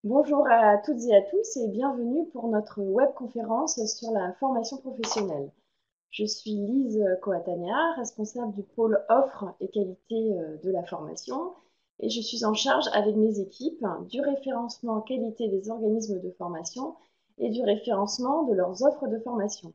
Bonjour à toutes et à tous et bienvenue pour notre webconférence sur la formation professionnelle. Je suis Lise Coatania, responsable du pôle offre et qualité de la formation et je suis en charge avec mes équipes du référencement qualité des organismes de formation et du référencement de leurs offres de formation.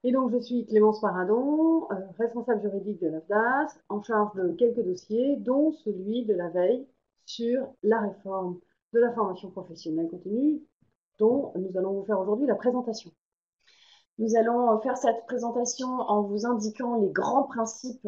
Et donc, je suis Clémence Paradon, responsable juridique de l'AFDAS, en charge de quelques dossiers, dont celui de la veille sur la réforme de la formation professionnelle continue, dont nous allons vous faire aujourd'hui la présentation. Nous allons faire cette présentation en vous indiquant les grands principes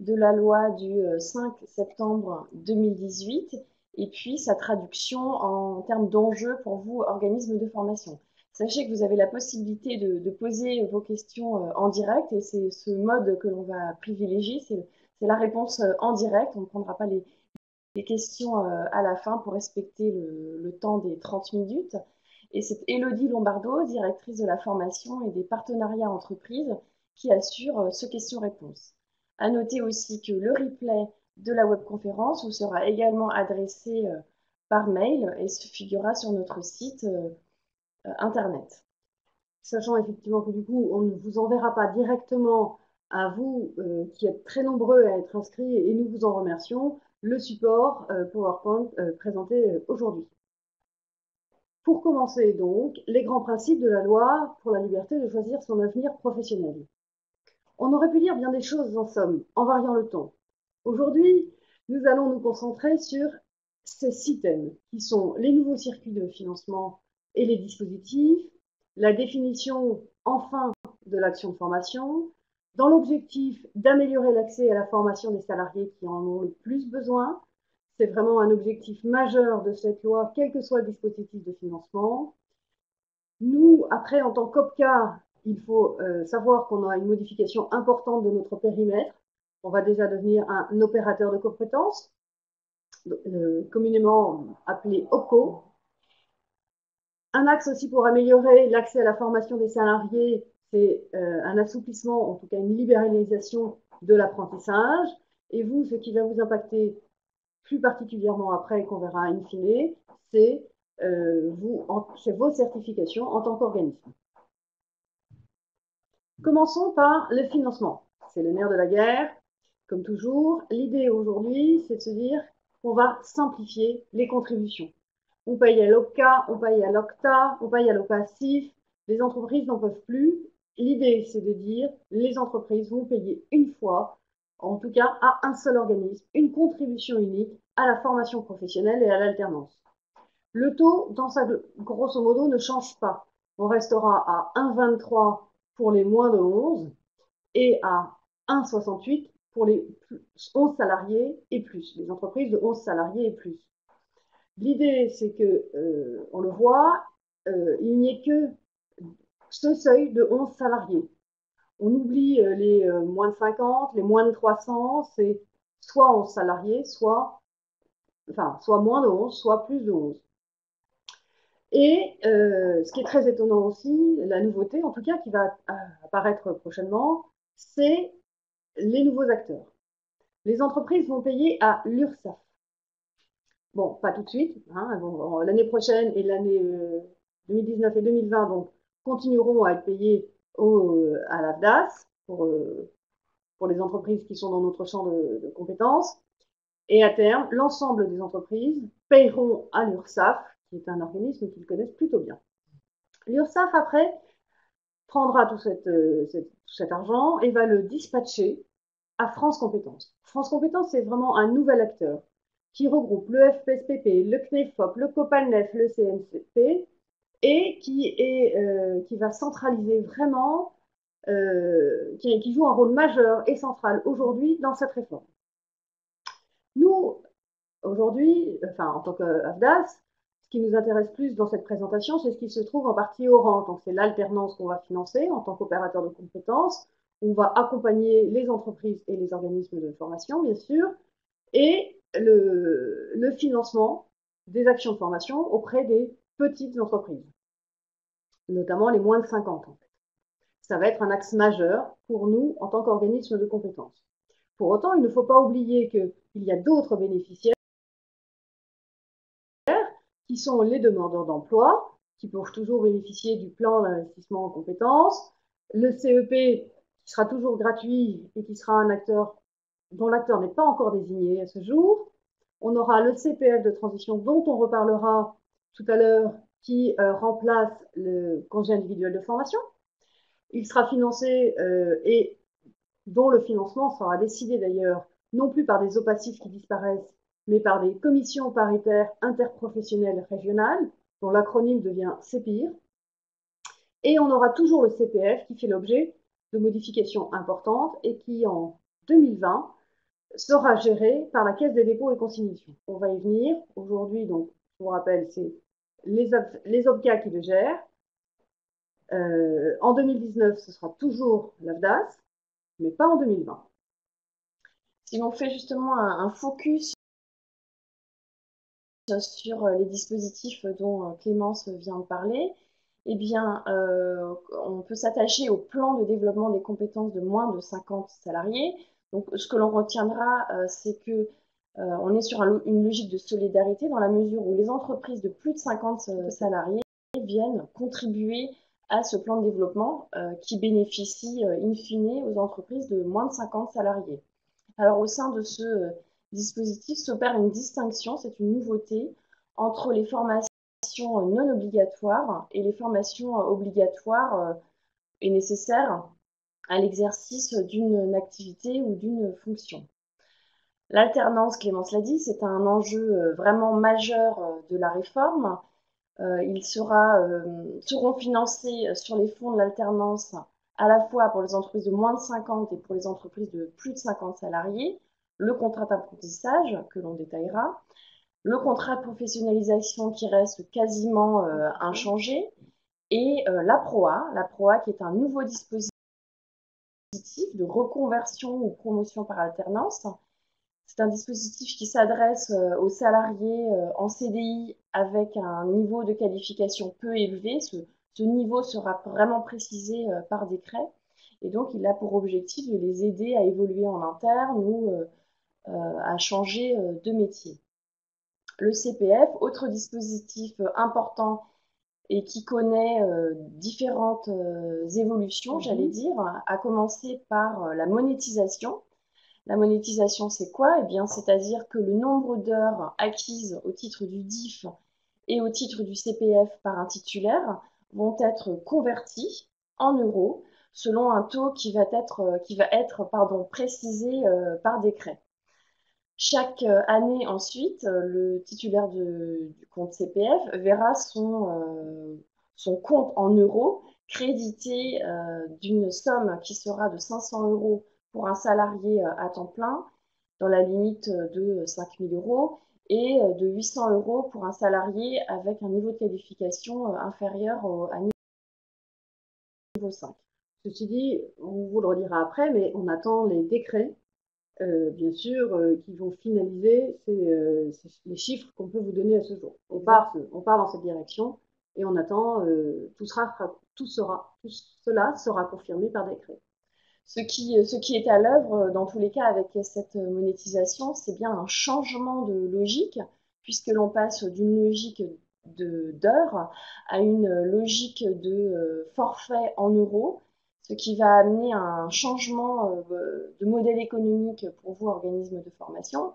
de la loi du 5 septembre 2018 et puis sa traduction en termes d'enjeux pour vous, organismes de formation. Sachez que vous avez la possibilité de poser vos questions en direct et c'est ce mode que l'on va privilégier, c'est la réponse en direct. On ne prendra pas les questions à la fin pour respecter le temps des 30 minutes. Et c'est Élodie Lombardo, directrice de la formation et des partenariats entreprises, qui assure ce question-réponse. À noter aussi que le replay de la webconférence vous sera également adressé par mail et se figurera sur notre site internet. Sachant effectivement que du coup, on ne vous enverra pas directement à vous qui êtes très nombreux à être inscrits et nous vous en remercions, le support PowerPoint présenté aujourd'hui. Pour commencer donc, les grands principes de la loi pour la liberté de choisir son avenir professionnel. On aurait pu dire bien des choses en somme, en variant le ton. Aujourd'hui, nous allons nous concentrer sur ces 6 thèmes, qui sont les nouveaux circuits de financement et les dispositifs, la définition enfin de l'action de formation, dans l'objectif d'améliorer l'accès à la formation des salariés qui en ont le plus besoin. C'est vraiment un objectif majeur de cette loi, quel que soit le dispositif de financement. Nous, après, en tant qu'OPCA, il faut savoir qu'on a une modification importante de notre périmètre. On va déjà devenir un opérateur de compétences, communément appelé OPCO. Un axe aussi pour améliorer l'accès à la formation des salariés, c'est un assouplissement, en tout cas une libéralisation de l'apprentissage. Et vous, ce qui va vous impacter plus particulièrement après, qu'on verra in fine, c'est vos certifications en tant qu'organisme. Commençons par le financement. C'est le nerf de la guerre. Comme toujours, l'idée aujourd'hui, c'est de se dire qu'on va simplifier les contributions. On paye à l'OCA, on paye à l'OCTA, on paye à l'OPACIF. Les entreprises n'en peuvent plus. L'idée, c'est de dire les entreprises vont payer une fois, en tout cas à un seul organisme, une contribution unique à la formation professionnelle et à l'alternance. Le taux, dans sa grosso modo, ne change pas. On restera à 1,23 pour les moins de 11 et à 1,68 pour les 11 salariés et plus, les entreprises de 11 salariés et plus. L'idée, c'est que, on le voit, il n'y ait que ce seuil de 11 salariés. On oublie les moins de 50, les moins de 300, c'est soit 11 salariés, soit moins de 11, soit plus de 11. Et ce qui est très étonnant aussi, la nouveauté en tout cas qui va apparaître prochainement, c'est les nouveaux acteurs. Les entreprises vont payer à l'URSSAF. Bon, pas tout de suite, hein, bon, l'année prochaine et l'année 2019 et 2020 donc, continueront à être payées à l'AFDAS pour les entreprises qui sont dans notre champ de compétences. Et à terme, l'ensemble des entreprises paieront à l'URSSAF, qui est un organisme qu'ils connaissent plutôt bien. L'URSSAF, après, prendra tout cet argent et va le dispatcher à France Compétences. France Compétences, c'est vraiment un nouvel acteur qui regroupe le FPSPP, le CNEFOP, le COPALNEF, le CNCP, et qui va centraliser vraiment, qui joue un rôle majeur et central aujourd'hui dans cette réforme. Nous, aujourd'hui, enfin en tant qu'AFDAS, ce qui nous intéresse plus dans cette présentation, c'est ce qui se trouve en partie Orange. Donc c'est l'alternance qu'on va financer en tant qu'opérateur de compétences. On va accompagner les entreprises et les organismes de formation, bien sûr, et le financement des actions de formation auprès des petites entreprises, notamment les moins de 50 ans. Ça va être un axe majeur pour nous en tant qu'organisme de compétences. Pour autant, il ne faut pas oublier qu'il y a d'autres bénéficiaires qui sont les demandeurs d'emploi, qui peuvent toujours bénéficier du plan d'investissement en compétences, le CEP, qui sera toujours gratuit et qui sera un acteur dont l'acteur n'est pas encore désigné à ce jour. On aura le CPF de transition dont on reparlera tout à l'heure, qui remplace le congé individuel de formation. Il sera financé et dont le financement sera décidé d'ailleurs non plus par des OPACIF qui disparaissent, mais par des commissions paritaires interprofessionnelles régionales, dont l'acronyme devient CEPIR. Et on aura toujours le CPF qui fait l'objet de modifications importantes et qui, en 2020, sera géré par la Caisse des dépôts et consignations. On va y venir. Aujourd'hui, donc, je vous rappelle, c'est les OPCA qui le gèrent. En 2019, ce sera toujours l'AFDAS, mais pas en 2020. Si on fait justement un focus sur les dispositifs dont Clémence vient de parler, eh bien, on peut s'attacher au plan de développement des compétences de moins de 50 salariés. Donc, ce que l'on retiendra, c'est que on est sur une logique de solidarité dans la mesure où les entreprises de plus de 50 salariés viennent contribuer à ce plan de développement qui bénéficie in fine aux entreprises de moins de 50 salariés. Alors, au sein de ce dispositif s'opère une distinction, c'est une nouveauté, entre les formations non obligatoires et les formations obligatoires et nécessaires à l'exercice d'une activité ou d'une fonction. L'alternance, Clémence l'a dit, c'est un enjeu vraiment majeur de la réforme. Ils seront financés sur les fonds de l'alternance à la fois pour les entreprises de moins de 50 et pour les entreprises de plus de 50 salariés, le contrat d'apprentissage que l'on détaillera, le contrat de professionnalisation qui reste quasiment inchangé, et la PROA qui est un nouveau dispositif de reconversion ou promotion par alternance. C'est un dispositif qui s'adresse aux salariés en CDI avec un niveau de qualification peu élevé. Ce niveau sera vraiment précisé par décret. Et donc, il a pour objectif de les aider à évoluer en interne ou à changer de métier. Le CPF, autre dispositif important et qui connaît différentes évolutions, j'allais dire, à commencer par la monétisation. La monétisation, c'est quoi? Eh bien, c'est-à-dire que le nombre d'heures acquises au titre du DIF et au titre du CPF par un titulaire vont être convertis en euros selon un taux qui va être précisé par décret. Chaque année ensuite, le titulaire du compte CPF verra son compte en euros crédité d'une somme qui sera de 500 euros pour un salarié à temps plein, dans la limite de 5 000 euros, et de 800 euros pour un salarié avec un niveau de qualification inférieur à niveau 5. Ceci dit, on vous le redira après, mais on attend les décrets, bien sûr, qui vont finaliser les chiffres qu'on peut vous donner à ce jour. On part dans cette direction et on attend, tout cela sera confirmé par décret. Ce qui est à l'œuvre, dans tous les cas, avec cette monétisation, c'est bien un changement de logique, puisque l'on passe d'une logique d'heures à une logique de forfait en euros, ce qui va amener à un changement de modèle économique pour vous, organismes de formation,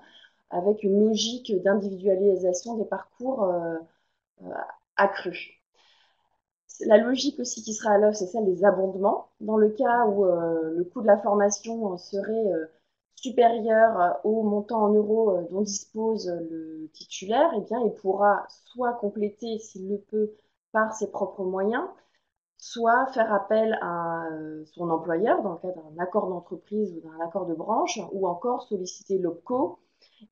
avec une logique d'individualisation des parcours accrue. La logique aussi qui sera à l'œuvre, c'est celle des abondements. Dans le cas où le coût de la formation serait supérieur au montant en euros dont dispose le titulaire, eh bien, il pourra soit compléter, s'il le peut, par ses propres moyens, soit faire appel à son employeur dans le cadre d'un accord d'entreprise ou d'un accord de branche, ou encore solliciter l'OPCO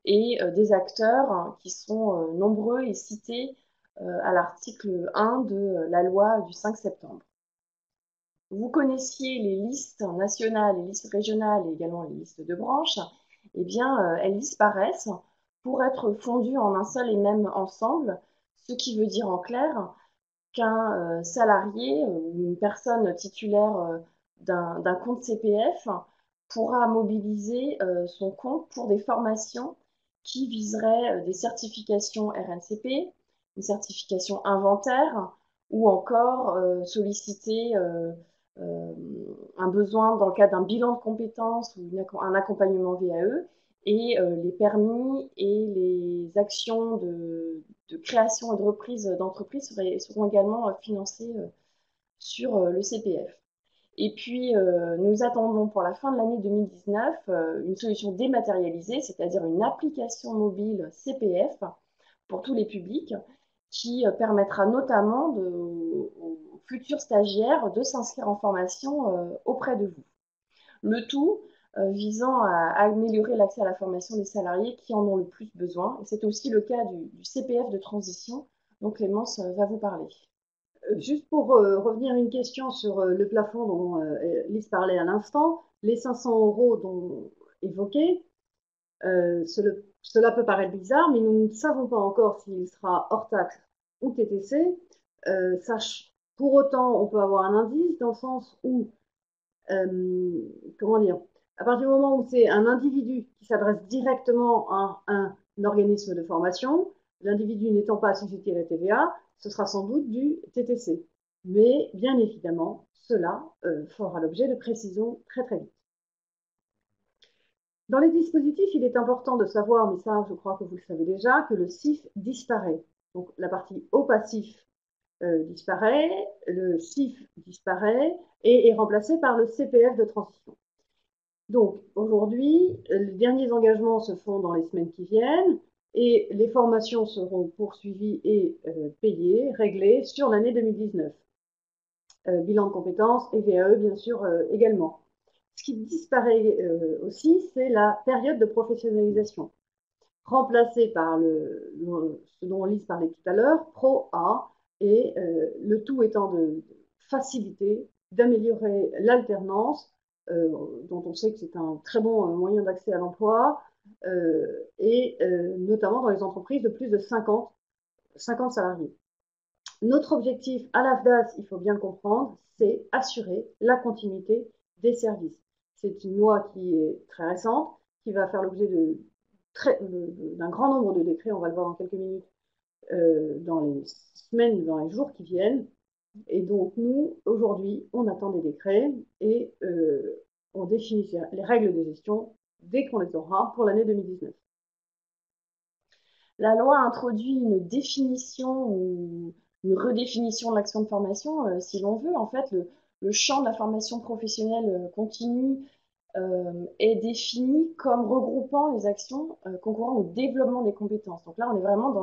et des acteurs qui sont nombreux et cités à l'article 1 de la loi du 5 septembre. Vous connaissiez les listes nationales, les listes régionales et également les listes de branches, eh bien, elles disparaissent pour être fondues en un seul et même ensemble, ce qui veut dire en clair qu'un salarié ou une personne titulaire d'un compte CPF pourra mobiliser son compte pour des formations qui viseraient des certifications RNCP, une certification inventaire ou encore solliciter un besoin dans le cadre d'un bilan de compétences ou un accompagnement VAE. Et les permis et les actions de création et de reprise d'entreprise seront également financés sur le CPF. Et puis, nous attendons pour la fin de l'année 2019 une solution dématérialisée, c'est-à-dire une application mobile CPF pour tous les publics, qui permettra notamment aux futurs stagiaires de s'inscrire en formation auprès de vous. Le tout visant à améliorer l'accès à la formation des salariés qui en ont le plus besoin. C'est aussi le cas du CPF de transition dont Clémence va vous parler. Juste pour revenir à une question sur le plafond dont Lise parlait à l'instant, les 500 euros dont évoqués, cela peut paraître bizarre, mais nous ne savons pas encore s'il sera hors taxe ou TTC. Pour autant, on peut avoir un indice dans le sens où, comment dire, à partir du moment où c'est un individu qui s'adresse directement à un organisme de formation, l'individu n'étant pas assujetti à la TVA, ce sera sans doute du TTC. Mais bien évidemment, cela fera l'objet de précisions très très vite. Dans les dispositifs, il est important de savoir, mais ça je crois que vous le savez déjà, que le CIF disparaît. Donc la partie au passif disparaît, le CIF disparaît et est remplacé par le CPF de transition. Donc aujourd'hui, les derniers engagements se font dans les semaines qui viennent et les formations seront poursuivies et payées, réglées sur l'année 2019. Bilan de compétences et VAE bien sûr également. Ce qui disparaît aussi, c'est la période de professionnalisation, remplacée par ce dont Lise parlait tout à l'heure, Pro A, et le tout étant de faciliter, d'améliorer l'alternance, dont on sait que c'est un très bon moyen d'accès à l'emploi, et notamment dans les entreprises de plus de 50 salariés. Notre objectif à l'AFDAS, il faut bien le comprendre, c'est assurer la continuité des services. C'est une loi qui est très récente, qui va faire l'objet d'un grand nombre de décrets, on va le voir dans quelques minutes, dans les semaines, dans les jours qui viennent. Et donc nous, aujourd'hui, on attend des décrets et on définit les règles de gestion dès qu'on les aura pour l'année 2019. La loi introduit une définition ou une redéfinition de l'action de formation, si l'on veut. En fait, le champ de la formation professionnelle continue est défini comme regroupant les actions concourant au développement des compétences. Donc là, on est vraiment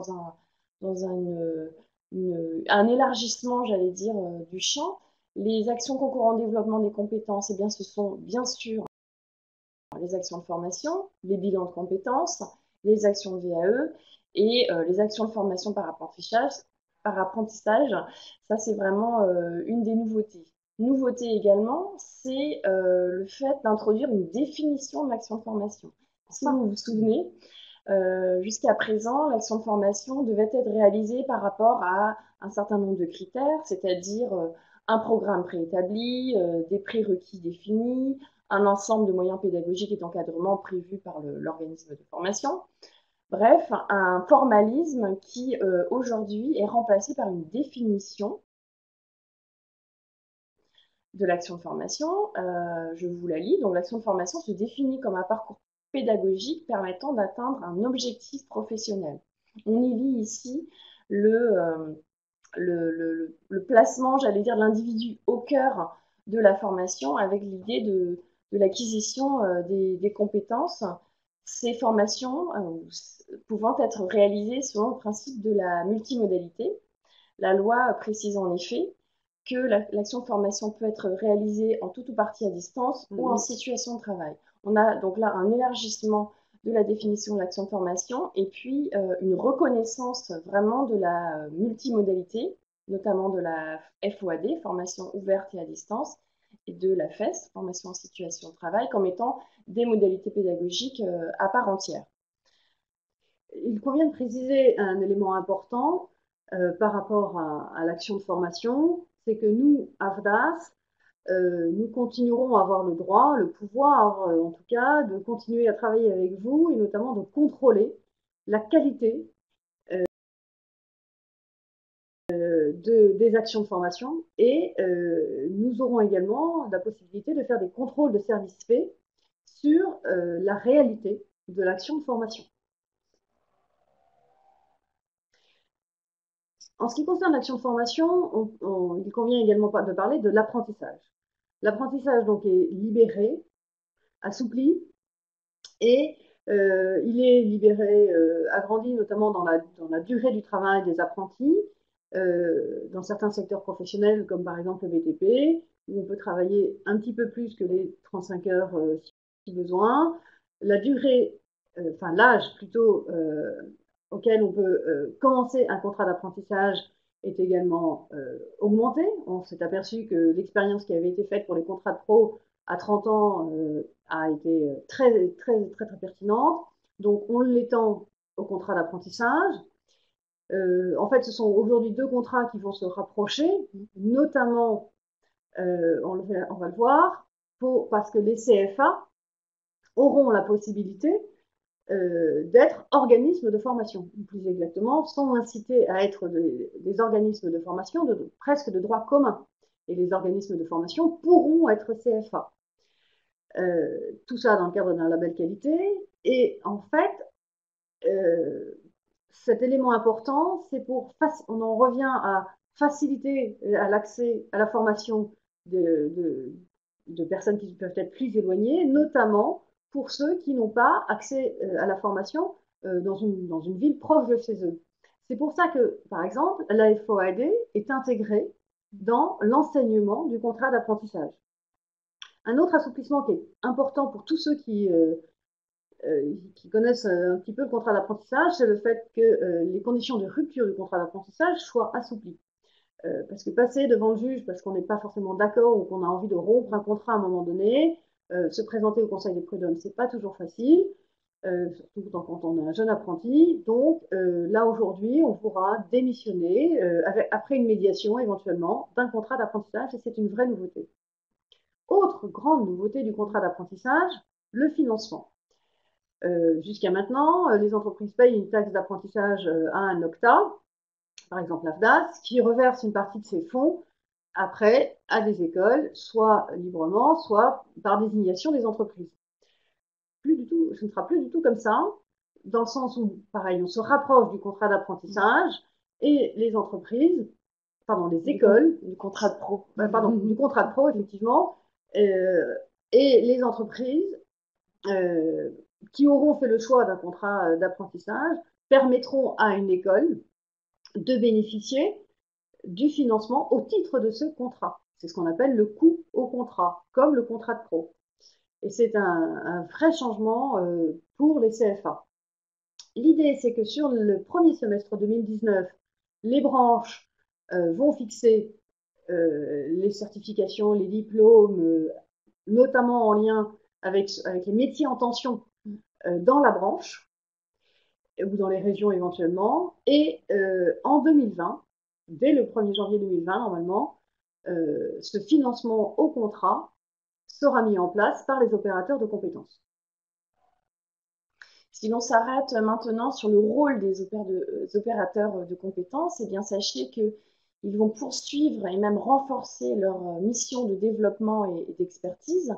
un élargissement, j'allais dire, du champ. Les actions concourant au développement des compétences, eh bien, ce sont bien sûr les actions de formation, les bilans de compétences, les actions de VAE et les actions de formation par apprentissage. Ça, c'est vraiment une des nouveautés. Nouveauté également, c'est le fait d'introduire une définition de l'action de formation. Si vous vous souvenez, jusqu'à présent, l'action de formation devait être réalisée par rapport à un certain nombre de critères, c'est-à-dire un programme préétabli, des prérequis définis, un ensemble de moyens pédagogiques et d'encadrement prévus par l'organisme de formation. Bref, un formalisme qui aujourd'hui est remplacé par une définition de l'action de formation. Je vous la lis. Donc, l'action de formation se définit comme un parcours pédagogique permettant d'atteindre un objectif professionnel. On y lit ici le placement, j'allais dire, de l'individu au cœur de la formation avec l'idée de l'acquisition des compétences. Ces formations pouvant être réalisées selon le principe de la multimodalité. La loi précise en effet que l'action de formation peut être réalisée en tout ou partie à distance ou en situation de travail. On a donc là un élargissement de la définition de l'action de formation et puis une reconnaissance vraiment de la multimodalité, notamment de la FOAD, formation ouverte et à distance, et de la FES, formation en situation de travail, comme étant des modalités pédagogiques à part entière. Il convient de préciser un élément important par rapport à l'action de formation, c'est que nous, AFDAS, nous continuerons à avoir le droit, le pouvoir en tout cas, de continuer à travailler avec vous et notamment de contrôler la qualité des actions de formation et nous aurons également la possibilité de faire des contrôles de services faits sur la réalité de l'action de formation. En ce qui concerne l'action de formation, il convient également de parler de l'apprentissage. L'apprentissage donc est libéré, assoupli, et il est libéré, agrandi notamment dans la durée du travail des apprentis, dans certains secteurs professionnels comme par exemple le BTP, où on peut travailler un petit peu plus que les 35 heures si besoin. La durée, enfin l'âge plutôt, auquel on peut commencer un contrat d'apprentissage est également augmenté. On s'est aperçu que l'expérience qui avait été faite pour les contrats de pro à 30 ans a été très, très, très, très pertinente. Donc, on l'étend au contrat d'apprentissage. En fait, ce sont aujourd'hui 2 contrats qui vont se rapprocher, notamment, on va le voir, parce que les CFA auront la possibilité d'être organismes de formation, ou plus exactement, sont incités à être des organismes de formation presque de droit commun. Et les organismes de formation pourront être CFA. Tout ça dans le cadre d'un label qualité. Et en fait, cet élément important, c'est on en revient à faciliter à l'accès à la formation de personnes qui peuvent être plus éloignées, notamment pour ceux qui n'ont pas accès à la formation dans une ville proche de chez eux. C'est pour ça que, par exemple, la FOAD est intégrée dans l'enseignement du contrat d'apprentissage. Un autre assouplissement qui est important pour tous ceux qui connaissent un petit peu le contrat d'apprentissage, c'est le fait que les conditions de rupture du contrat d'apprentissage soient assouplies. Parce que passer devant le juge parce qu'on n'est pas forcément d'accord ou qu'on a envie de rompre un contrat à un moment donné, se présenter au conseil des prud'hommes, c'est pas toujours facile, surtout quand on est un jeune apprenti. Donc là aujourd'hui, on pourra démissionner après une médiation éventuellement d'un contrat d'apprentissage et c'est une vraie nouveauté. Autre grande nouveauté du contrat d'apprentissage, le financement. Jusqu'à maintenant, les entreprises payent une taxe d'apprentissage à un OCTA, par exemple l'AFDAS, qui reverse une partie de ses fonds après à des écoles, soit librement, soit par désignation des entreprises. Ce ne sera plus du tout comme ça, dans le sens où, pareil, on se rapproche du contrat d'apprentissage et les entreprises, pardon, les écoles, du contrat de pro, pardon, du contrat de pro, effectivement, et les entreprises qui auront fait le choix d'un contrat d'apprentissage permettront à une école de bénéficier du financement au titre de ce contrat. C'est ce qu'on appelle le coût au contrat, comme le contrat de pro. Et c'est un vrai changement pour les CFA. L'idée, c'est que sur le premier semestre 2019, les branches vont fixer les certifications, les diplômes, notamment en lien avec les métiers en tension dans la branche ou dans les régions éventuellement. Et en 2020, dès le 1er janvier 2020, normalement, ce financement au contrat sera mis en place par les opérateurs de compétences. Si l'on s'arrête maintenant sur le rôle des opérateurs de compétences, eh bien sachez qu'ils vont poursuivre et même renforcer leur mission de développement et d'expertise,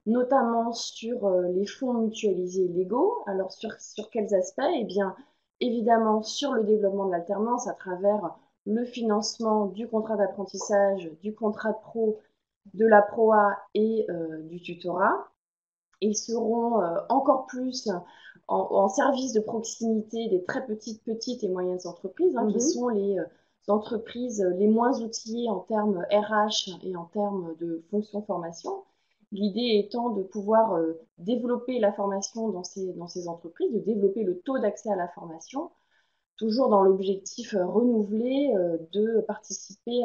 notamment sur les fonds mutualisés légaux. Alors sur quels aspects? Eh bien évidemment sur le développement de l'alternance à travers le financement du contrat d'apprentissage, du contrat de pro, de la PROA et du tutorat. Ils seront encore plus en service de proximité des très petites et moyennes entreprises, qui sont les entreprises les moins outillées en termes RH et en termes de fonction formation. L'idée étant de pouvoir développer la formation dans ces entreprises, de développer le taux d'accès à la formation, toujours dans l'objectif renouvelé de participer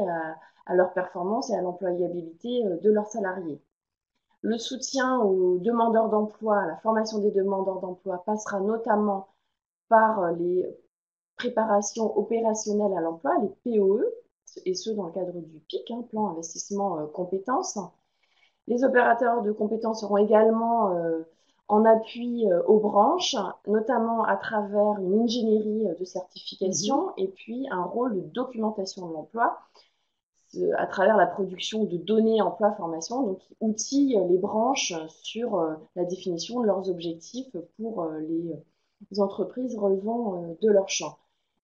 à leur performance et à l'employabilité de leurs salariés. Le soutien aux demandeurs d'emploi, à la formation des demandeurs d'emploi passera notamment par les préparations opérationnelles à l'emploi, les POE, et ce dans le cadre du PIC, plan investissement compétences. Les opérateurs de compétences seront également en appui aux branches, notamment à travers une ingénierie de certification et puis un rôle de documentation de l'emploi à travers la production de données emploi-formation, donc qui outille les branches sur la définition de leurs objectifs pour les entreprises relevant de leur champ.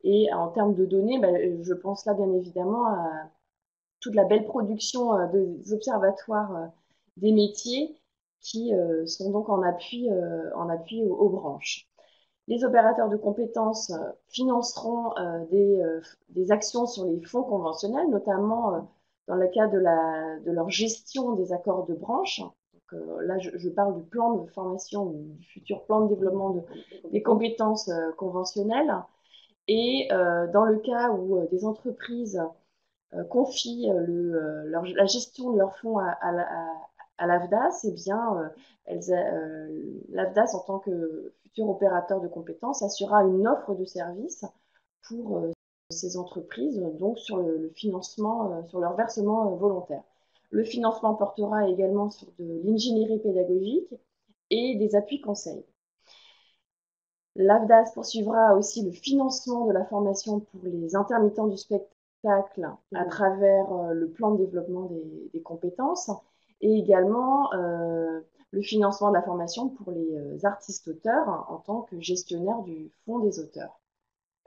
Et en termes de données, je pense là bien évidemment à toute la belle production des observatoires des métiers qui sont donc en appui aux branches. Les opérateurs de compétences financeront des actions sur les fonds conventionnels, notamment dans le cadre de leur gestion des accords de branche. Donc, là, je parle du plan de formation, du futur plan de développement des compétences conventionnelles. Et dans le cas où des entreprises confient la gestion de leurs fonds à l'AFDAS, eh bien, l'AFDAS, en tant que futur opérateur de compétences, assurera une offre de service pour ces entreprises, donc sur le financement, sur leur versement volontaire. Le financement portera également sur de l'ingénierie pédagogique et des appuis conseils. L'AFDAS poursuivra aussi le financement de la formation pour les intermittents du spectacle à travers le plan de développement des compétences et également le financement de la formation pour les artistes-auteurs en tant que gestionnaire du fonds des auteurs.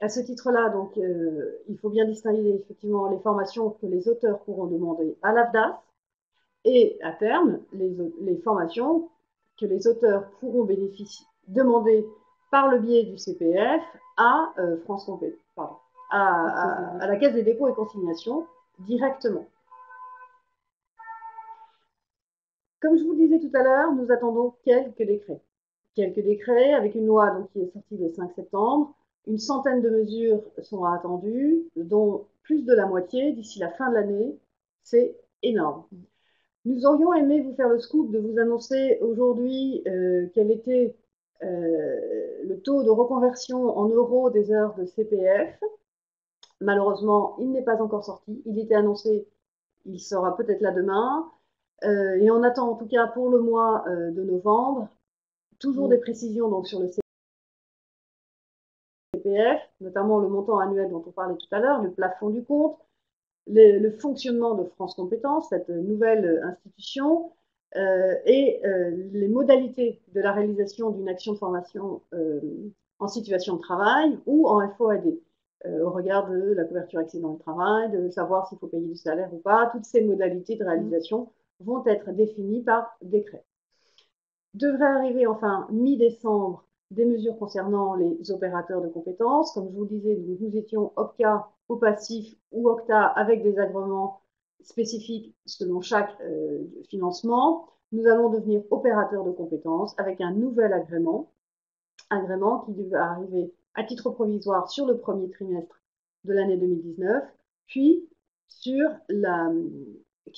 À ce titre-là, donc, il faut bien distinguer effectivement les formations que les auteurs pourront demander à l'AFDAS et à terme les formations que les auteurs pourront demander par le biais du CPF à France Compé, pardon, à la Caisse des dépôts et consignations directement. Comme je vous le disais tout à l'heure, nous attendons quelques décrets. Quelques décrets avec une loi donc, qui est sortie le 5 septembre. Une centaine de mesures sont attendues, dont plus de la moitié d'ici la fin de l'année. C'est énorme. Nous aurions aimé vous faire le scoop de vous annoncer aujourd'hui quel était le taux de reconversion en euros des heures de CPF. Malheureusement, il n'est pas encore sorti. Il était annoncé, il sera peut-être là demain. Et on attend en tout cas pour le mois de novembre toujours des précisions donc, sur le CPF, notamment le montant annuel dont on parlait tout à l'heure, le plafond du compte, le fonctionnement de France Compétences, cette nouvelle institution, et les modalités de la réalisation d'une action de formation en situation de travail ou en FOAD, au regard de la couverture accident de travail, de savoir s'il faut payer du salaire ou pas. Toutes ces modalités de réalisation vont être définies par décret. Devrait arriver enfin mi-décembre des mesures concernant les opérateurs de compétences. Comme je vous le disais, nous étions OPCA au passif ou OCTA avec des agréments spécifiques selon chaque financement. Nous allons devenir opérateurs de compétences avec un nouvel agrément qui devait arriver à titre provisoire sur le premier trimestre de l'année 2019, puis qui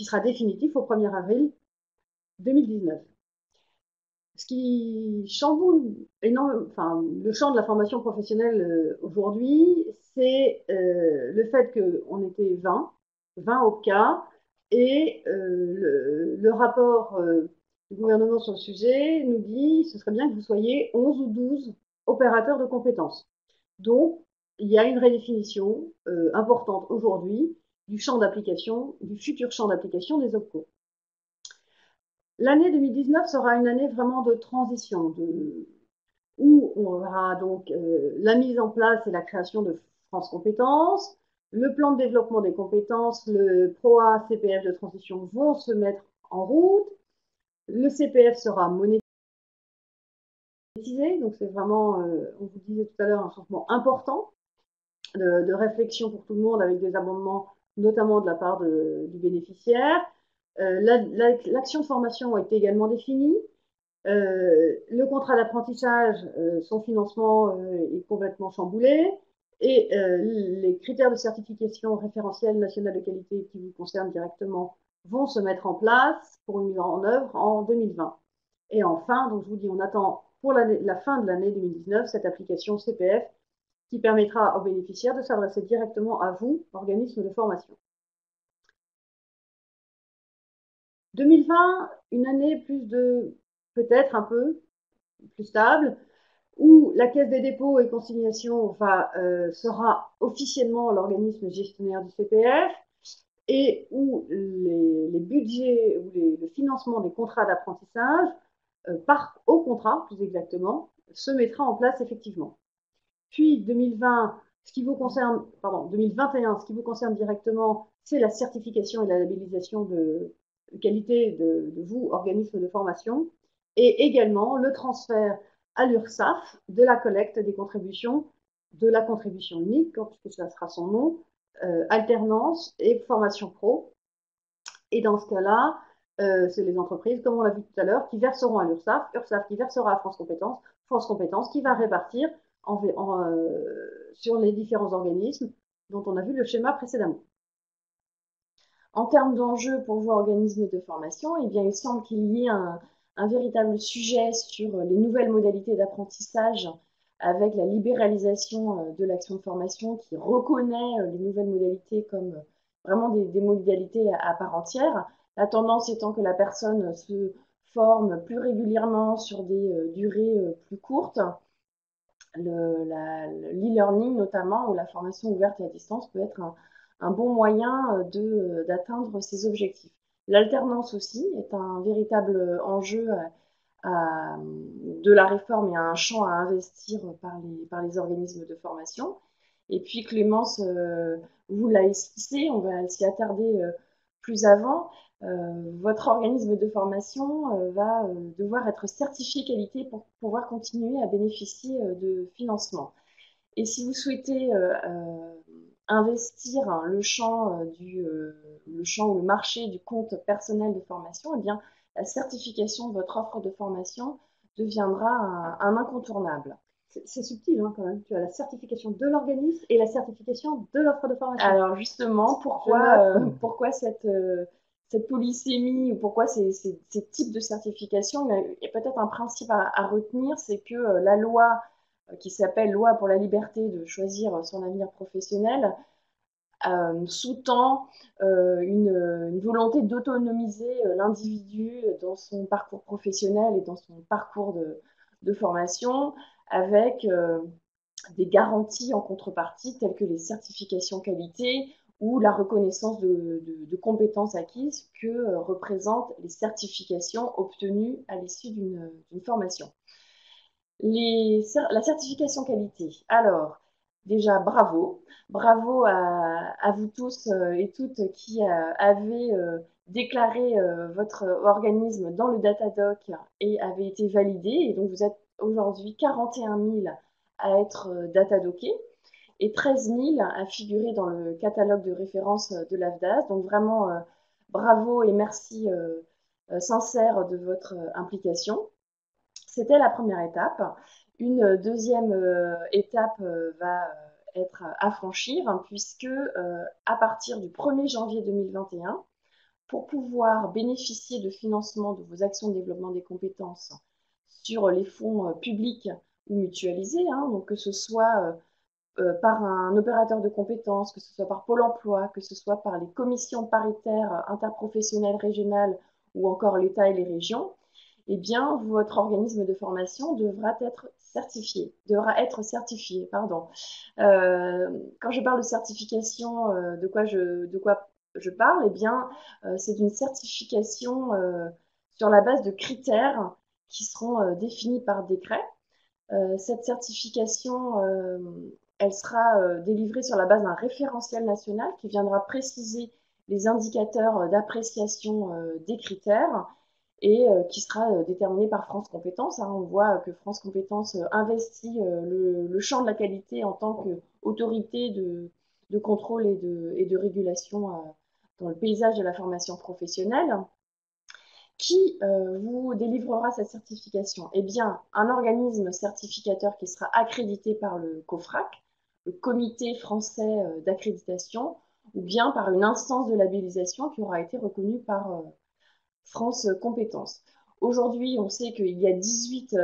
sera définitif au 1er avril 2019. Ce qui chamboule le champ de la formation professionnelle aujourd'hui, c'est le fait qu'on était 20 OPCA, et le rapport du gouvernement sur le sujet nous dit ce serait bien que vous soyez 11 ou 12 opérateurs de compétences. Donc, il y a une redéfinition importante aujourd'hui du champ d'application, du futur champ d'application des OPCO. L'année 2019 sera une année vraiment de transition, où on verra donc la mise en place et la création de France Compétences, le plan de développement des compétences, le PROA CPF de transition vont se mettre en route, le CPF sera monétisé, donc c'est vraiment, on vous disait tout à l'heure, un changement important de réflexion pour tout le monde avec des amendements, notamment de la part du bénéficiaire. L'action de formation a été également définie. Le contrat d'apprentissage, son financement est complètement chamboulé. Et les critères de certification référentielle nationale de qualité qui vous concernent directement vont se mettre en place pour une mise en œuvre en 2020. Et enfin, donc je vous dis, on attend pour la fin de l'année 2019 cette application CPF qui permettra aux bénéficiaires de s'adresser directement à vous, organisme de formation. 2020, une année plus de, peut-être un peu, plus stable, où la Caisse des dépôts et consignations sera officiellement l'organisme gestionnaire du CPF, et où les budgets ou le financement des contrats d'apprentissage au contrat, plus exactement, se mettra en place effectivement. Puis 2020, ce qui vous concerne, pardon, 2021, ce qui vous concerne directement, c'est la certification et la labellisation de qualité de vous, organisme de formation, et également le transfert à l'URSSAF de la collecte des contributions, de la contribution unique, puisque ça sera son nom, alternance et formation pro. Et dans ce cas-là, c'est les entreprises, comme on l'a vu tout à l'heure, qui verseront à l'URSSAF, URSSAF qui versera à France Compétences qui va répartir sur les différents organismes dont on a vu le schéma précédemment. En termes d'enjeux pour vos organismes de formation, eh bien, il semble qu'il y ait un véritable sujet sur les nouvelles modalités d'apprentissage avec la libéralisation de l'action de formation qui reconnaît les nouvelles modalités comme vraiment des modalités à part entière. La tendance étant que la personne se forme plus régulièrement sur des durées plus courtes. L'e-learning notamment, ou la formation ouverte et à distance, peut être un bon moyen d'atteindre ces objectifs. L'alternance aussi est un véritable enjeu de la réforme et un champ à investir par les organismes de formation. Et puis Clémence, vous l'a esquissé, on va s'y attarder plus avant. Votre organisme de formation va devoir être certifié qualité pour pouvoir continuer à bénéficier de financement. Et si vous souhaitez investir le champ le champ ou le marché du compte personnel de formation, eh bien, la certification de votre offre de formation deviendra un incontournable. C'est subtil hein, quand même. Tu as la certification de l'organisme et la certification de l'offre de formation. Alors justement, pourquoi cette polysémie ou pourquoi ces types de certification? Il y a peut-être un principe à retenir, c'est que la loi qui s'appelle Loi pour la liberté de choisir son avenir professionnel sous-tend une volonté d'autonomiser l'individu dans son parcours professionnel et dans son parcours de formation avec des garanties en contrepartie telles que les certifications qualité ou la reconnaissance de compétences acquises que représentent les certifications obtenues à l'issue d'une formation. La certification qualité. Alors, déjà, bravo. Bravo à vous tous et toutes qui avez déclaré votre organisme dans le Datadoc et avez été validé. Et donc, vous êtes aujourd'hui 41 000 à être datadockés et 13 000 à figurer dans le catalogue de référence de l'AFDAS. Donc, vraiment, bravo et merci sincère de votre implication. C'était la première étape. Une deuxième étape va être à franchir, hein, puisque à partir du 1er janvier 2021, pour pouvoir bénéficier de financement de vos actions de développement des compétences sur les fonds publics ou mutualisés, hein, donc que ce soit par un opérateur de compétences, que ce soit par Pôle emploi, que ce soit par les commissions paritaires interprofessionnelles régionales ou encore l'État et les régions, eh bien, votre organisme de formation devra être certifié. Pardon. Quand je parle de certification, de quoi je parle? Eh bien, c'est une certification sur la base de critères qui seront définis par décret. Cette certification, elle sera délivrée sur la base d'un référentiel national qui viendra préciser les indicateurs d'appréciation des critères et qui sera déterminé par France Compétences. Hein. On voit que France Compétences investit le champ de la qualité en tant qu'autorité de contrôle et de régulation dans le paysage de la formation professionnelle. Qui vous délivrera cette certification? Eh bien, un organisme certificateur qui sera accrédité par le COFRAC, le Comité français d'accréditation, ou bien par une instance de labellisation qui aura été reconnue par France Compétences. Aujourd'hui, on sait qu'il y a 18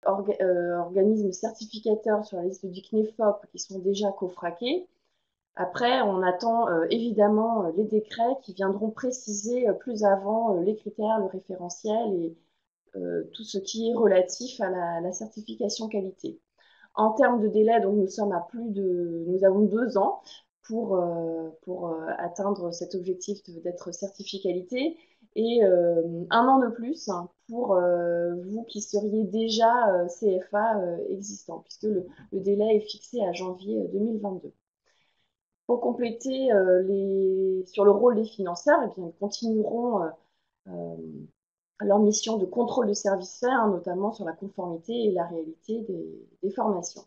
organismes certificateurs sur la liste du CNEFOP qui sont déjà cofraqués. Après, on attend évidemment les décrets qui viendront préciser plus avant les critères, le référentiel et tout ce qui est relatif à la certification qualité. En termes de délai, donc nous avons 2 ans pour atteindre cet objectif d'être certifié qualité et 1 an de plus pour vous qui seriez déjà CFA existant, puisque le délai est fixé à janvier 2022. Pour compléter sur le rôle des financeurs, eh bien, ils continueront leur mission de contrôle de service fait, notamment sur la conformité et la réalité des formations.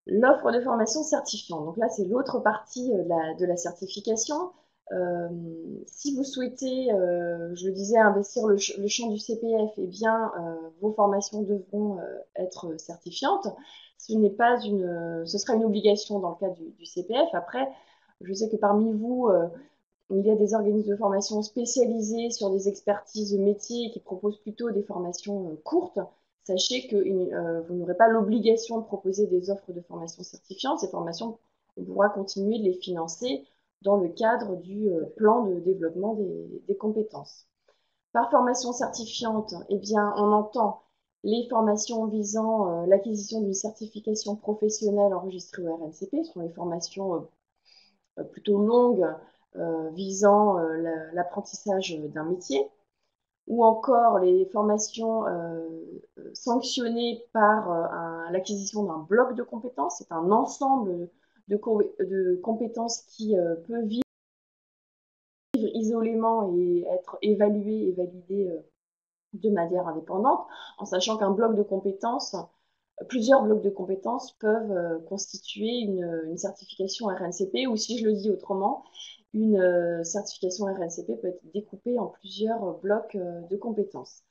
L'offre de formation certifiante. Donc là, c'est l'autre partie de la certification. Si vous souhaitez, je le disais, investir le champ du CPF, eh bien, vos formations devront être certifiantes. Ce sera une obligation dans le cadre du CPF. Après, je sais que parmi vous, il y a des organismes de formation spécialisés sur des expertises métiers qui proposent plutôt des formations courtes. Sachez que vous n'aurez pas l'obligation de proposer des offres de formation certifiantes. Ces formations, on pourra continuer de les financer dans le cadre du plan de développement des compétences. Par formation certifiante, eh bien, on entend les formations visant l'acquisition d'une certification professionnelle enregistrée au RNCP. Ce sont les formations plutôt longues visant l'apprentissage d'un métier, ou encore les formations sanctionnées par l'acquisition d'un bloc de compétences. C'est un ensemble de compétences qui peut vivre isolément et être évalué et validé de manière indépendante, en sachant qu'un bloc de compétences, plusieurs blocs de compétences peuvent constituer une certification RNCP, ou si je le dis autrement, une certification RNCP peut être découpée en plusieurs blocs de compétences.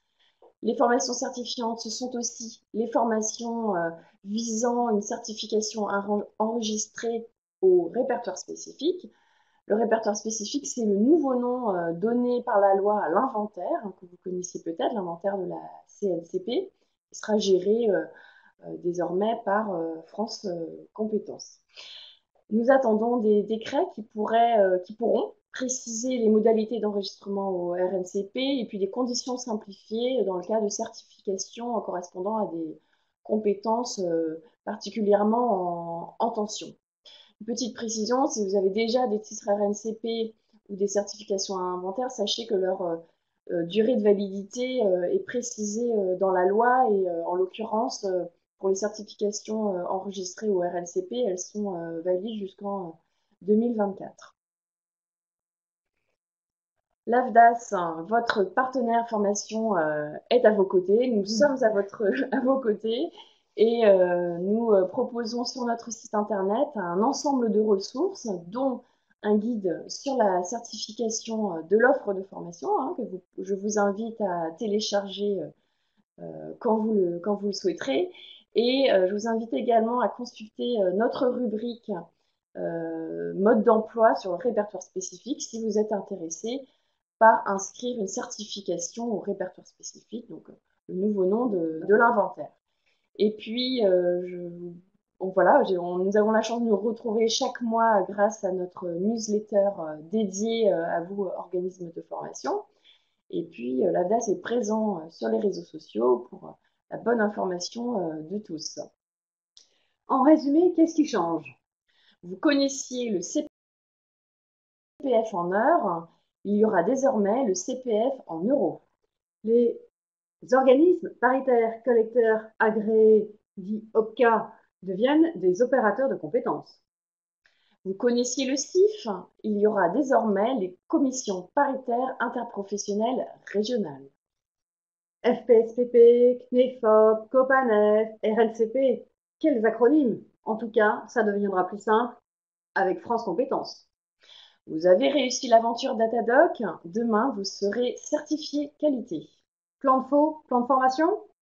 Les formations certifiantes, ce sont aussi les formations visant une certification enregistrée au répertoire spécifique. Le répertoire spécifique, c'est le nouveau nom donné par la loi à l'inventaire, que vous connaissez peut-être, l'inventaire de la CNCP, qui sera géré désormais par France Compétences. Nous attendons des décrets qui pourront préciser les modalités d'enregistrement au RNCP et puis des conditions simplifiées dans le cas de certification correspondant à des compétences particulièrement en tension. Une petite précision, si vous avez déjà des titres RNCP ou des certifications à inventaire, sachez que leur durée de validité est précisée dans la loi et en l'occurrence, pour les certifications enregistrées au RNCP, elles sont valides jusqu'en 2024. L'AFDAS, votre partenaire formation, est à vos côtés. Nous sommes à vos côtés et nous proposons sur notre site internet un ensemble de ressources, dont un guide sur la certification de l'offre de formation, que je vous invite à télécharger quand vous le souhaiterez. Et je vous invite également à consulter notre rubrique mode d'emploi sur le répertoire spécifique si vous êtes intéressé par inscrire une certification au répertoire spécifique, donc le nouveau nom de l'inventaire. Et puis, voilà, nous avons la chance de nous retrouver chaque mois grâce à notre newsletter dédiée à vous, organismes de formation. Et puis, l'AFDAS est présent sur les réseaux sociaux pour la bonne information de tous. En résumé, qu'est-ce qui change? Vous connaissiez le CPF en heures, il y aura désormais le CPF en euros. Les organismes paritaires collecteurs agréés, dits OPCA, deviennent des opérateurs de compétences. Vous connaissiez le CIF, il y aura désormais les commissions paritaires interprofessionnelles régionales. FPSPP, CNEFOP, COPANEF, RLCP, quels acronymes? En tout cas, ça deviendra plus simple avec France Compétences. Vous avez réussi l'aventure Datadoc, demain vous serez certifié qualité. Plan de formation?